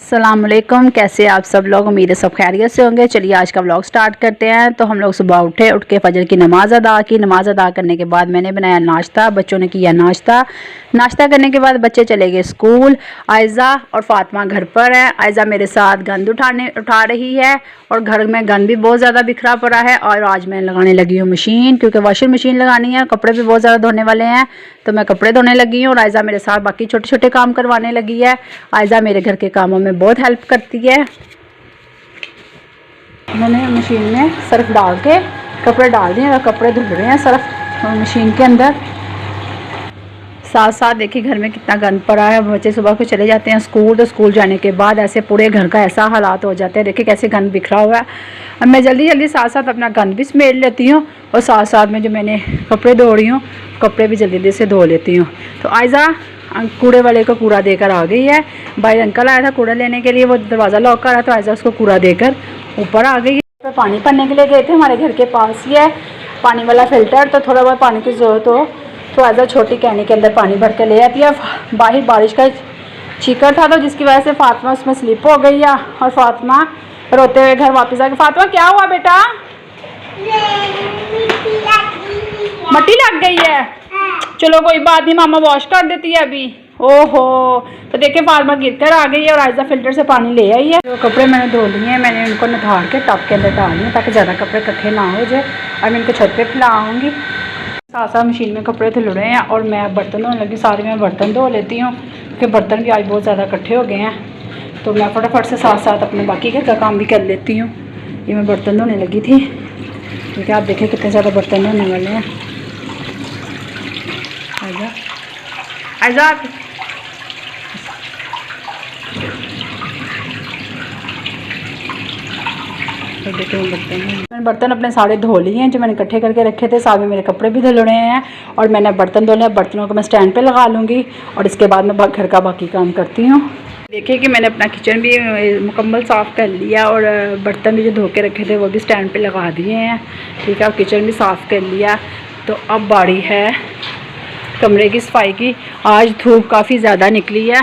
अस्सलामुअलैकुम, कैसे आप सब लोग। उम्मीद है सब खैरियत से होंगे। चलिए आज का व्लॉग स्टार्ट करते हैं। तो हम लोग सुबह उठ के फजर की नमाज़ अदा की। नमाज़ अदा करने के बाद मैंने बनाया नाश्ता, बच्चों ने किया नाश्ता करने के बाद बच्चे चले गए स्कूल। आयज़ा और फ़ातिमा घर पर है। आयज़ा मेरे साथ गंद उठा रही है और घर में गंद भी बहुत ज़्यादा बिखरा पड़ा है। और आज मैं लगाने लगी हूँ मशीन, क्योंकि वॉशिंग मशीन लगानी है। कपड़े भी बहुत ज़्यादा धोने वाले हैं, तो मैं कपड़े धोने लगी हूँ और आयज़ा मेरे साथ बाकी छोटे छोटे काम करवाने लगी है। आयज़ा मेरे घर के कामों में बहुत हेल्प करती है। मैंने मशीन में सर्फ डाल के कपड़े डाल दिए और कपड़े धुल रहे हैं सर्फ मशीन के अंदर। साथ साथ देखिए घर में कितना गंद पड़ा है। बच्चे सुबह को चले जाते हैं स्कूल, तो स्कूल जाने के बाद ऐसे पूरे घर का ऐसा हालात हो जाते हैं। देखिए कैसे गंद बिखरा हुआ है। अब मैं जल्दी जल्दी साथ साथ अपना गंद भी समेट लेती हूँ और साथ साथ में जो मैंने कपड़े धो रही हूँ, कपड़े भी जल्दी जल्दी से धो लेती हूँ। तो आयज़ा कूड़े वाले को कूड़ा देकर आ गई है। भाई अंकल आया था कूड़ा लेने के लिए, वो दरवाज़ा लॉक कर रहा, तो आयज़ा उसको कूड़ा देकर ऊपर आ गई है। तो पानी भरने के लिए गए थे, हमारे घर के पास ही है पानी वाला फ़िल्टर, तो थोड़ा बहुत पानी की ज़रूरत हो तो आयज़ा छोटी कैनी के अंदर पानी भर के ले आती है। बाहर बारिश का छीकर था, तो जिसकी वजह से फ़ातिमा उसमें स्लिप हो गई है और फ़ातिमा रोते हुए घर वापस आ गई। फ़ातिमा क्या हुआ बेटा? मट्टी लग गई है। चलो कोई बात नहीं, मामा वॉश कर देती है अभी। ओहो, तो देखिए फार्मा गिर कर आ गई है और आयज़ा फ़िल्टर से पानी ले आई है। जो कपड़े मैंने धो लिए हैं, मैंने उनको निकाल के टब के अंदर डाल दिए ताकि ज़्यादा कपड़े इकट्ठे ना हो जाए। और मैं इनको छत पे फैलाऊँगी। साथ साथ मशीन में कपड़े धुल रहे हैं और मैं बर्तन धोने लगी। सारे मैं बर्तन धो लेती हूँ क्योंकि बर्तन भी आज बहुत ज़्यादा इकट्ठे हो गए हैं, तो मैं फटाफट से साथ साथ अपने बाकी का काम भी कर लेती हूँ। ये मैं बर्तन धोने लगी थी, क्योंकि आप देखें कितने ज़्यादा बर्तन धोने वाले हैं। आयज़ा तो देखिए मैंने बर्तन अपने सारे धो लिए हैं जो मैंने इकट्ठे करके रखे थे। साथ में मेरे कपड़े भी धुल रहे हैं और मैंने बर्तन धो लिया। बर्तनों को मैं स्टैंड पे लगा लूँगी और इसके बाद मैं घर का बाकी काम करती हूँ। देखिए कि मैंने अपना किचन भी मुकम्मल साफ़ कर लिया और बर्तन भी जो धो के रखे थे वो भी स्टैंड पे लगा दिए हैं। ठीक है, और किचन भी साफ़ कर लिया। तो अब बारी है कमरे की सफाई की। आज धूप काफ़ी ज़्यादा निकली है।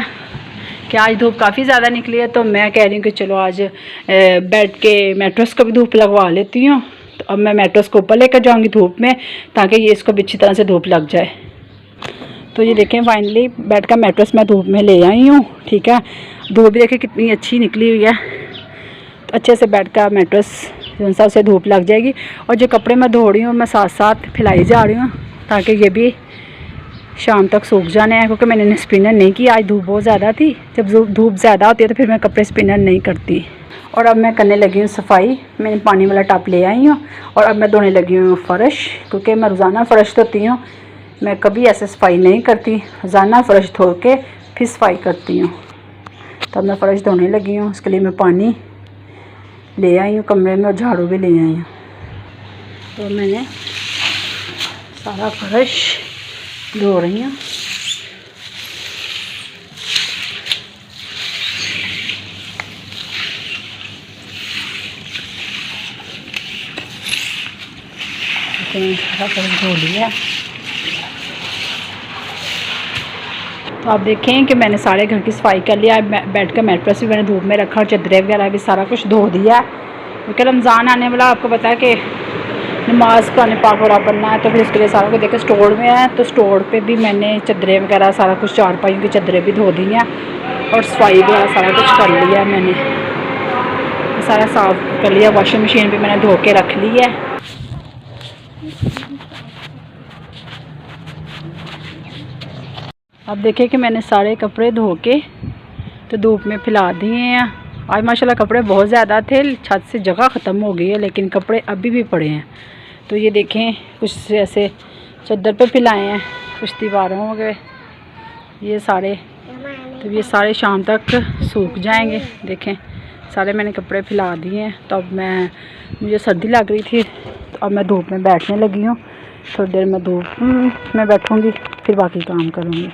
क्या आज धूप काफ़ी ज़्यादा निकली है, तो मैं कह रही हूँ कि चलो आज बेड के मैट्रेस को भी धूप लगवा लेती हूँ। तो अब मैं मैट्रेस को ऊपर लेकर जाऊँगी धूप में, ताकि ये इसको भी अच्छी तरह से धूप लग जाए। तो ये देखें फाइनली बेड का मैट्रेस मैं धूप में ले आई हूँ। ठीक है, धूप भी देखें कितनी अच्छी निकली हुई है। तो अच्छे से बेड का मैट्रेस जो सा उसे धूप लग जाएगी। और जो कपड़े मैं धो रही हूँ मैं साथ साथ फैलाई जा रही हूँ ताकि ये भी शाम तक सूख जाने हैं, क्योंकि मैंने स्पिनर नहीं किया। आज धूप बहुत ज़्यादा थी। जब धूप ज़्यादा होती है तो फिर मैं कपड़े स्पिनर नहीं करती। और अब मैं करने लगी हूँ सफाई। मैंने पानी वाला टब ले आई हूँ और अब मैं धोने लगी हूँ फ़र्श, क्योंकि मैं रोज़ाना फ़र्श धोती हूँ। मैं कभी ऐसे सफाई नहीं करती, रोज़ाना फ़र्श धो के फिर सफाई करती हूँ। तब मैं फ़र्श धोने लगी हूँ। उसके लिए मैं पानी ले आई हूँ कमरे में और झाड़ू भी ले आई हूँ। तो मैंने सारा फ़र्श धो रही हूँ। सारा फ़र्श धो लिया। तो आप देखें कि मैंने सारे घर की सफाई कर लिया। बेड का मैट्रेस भी मैंने धूप में रखा और चद्दरें वगैरह भी सारा कुछ धो दिया, क्योंकि रमज़ान आने वाला आपको पता है कि नमाज पढ़ने पाक वगैरह बनना है, तो फिर उसके लिए सारा कुछ देखिए स्टोर में है। तो स्टोर पे भी मैंने चद्दरें वगैरह सारा कुछ, चारपाइयों की चद्दरें भी धो दी हैं और सफाई वगैरह सारा कुछ कर लिया। मैंने सारा साफ़ कर लिया। वॉशिंग मशीन भी मैंने धो के रख ली है। अब देखिए कि मैंने सारे कपड़े धो के तो धूप में फैला दिए हैं। आज माशाल्लाह कपड़े बहुत ज़्यादा थे, छत से जगह ख़त्म हो गई है, लेकिन कपड़े अभी भी पड़े हैं। तो ये देखें कुछ ऐसे चद्दर पे फैलाए हैं, कुछ दीवारों हो गए ये सारे। तो ये सारे शाम तक सूख जाएंगे। देखें सारे मैंने कपड़े फैला दिए हैं। तो अब मुझे सर्दी लग रही थी, तो अब मैं धूप में बैठने लगी हूँ। थोड़ी देर में धूप में बैठूँगी, फिर बाकी काम करूँगी।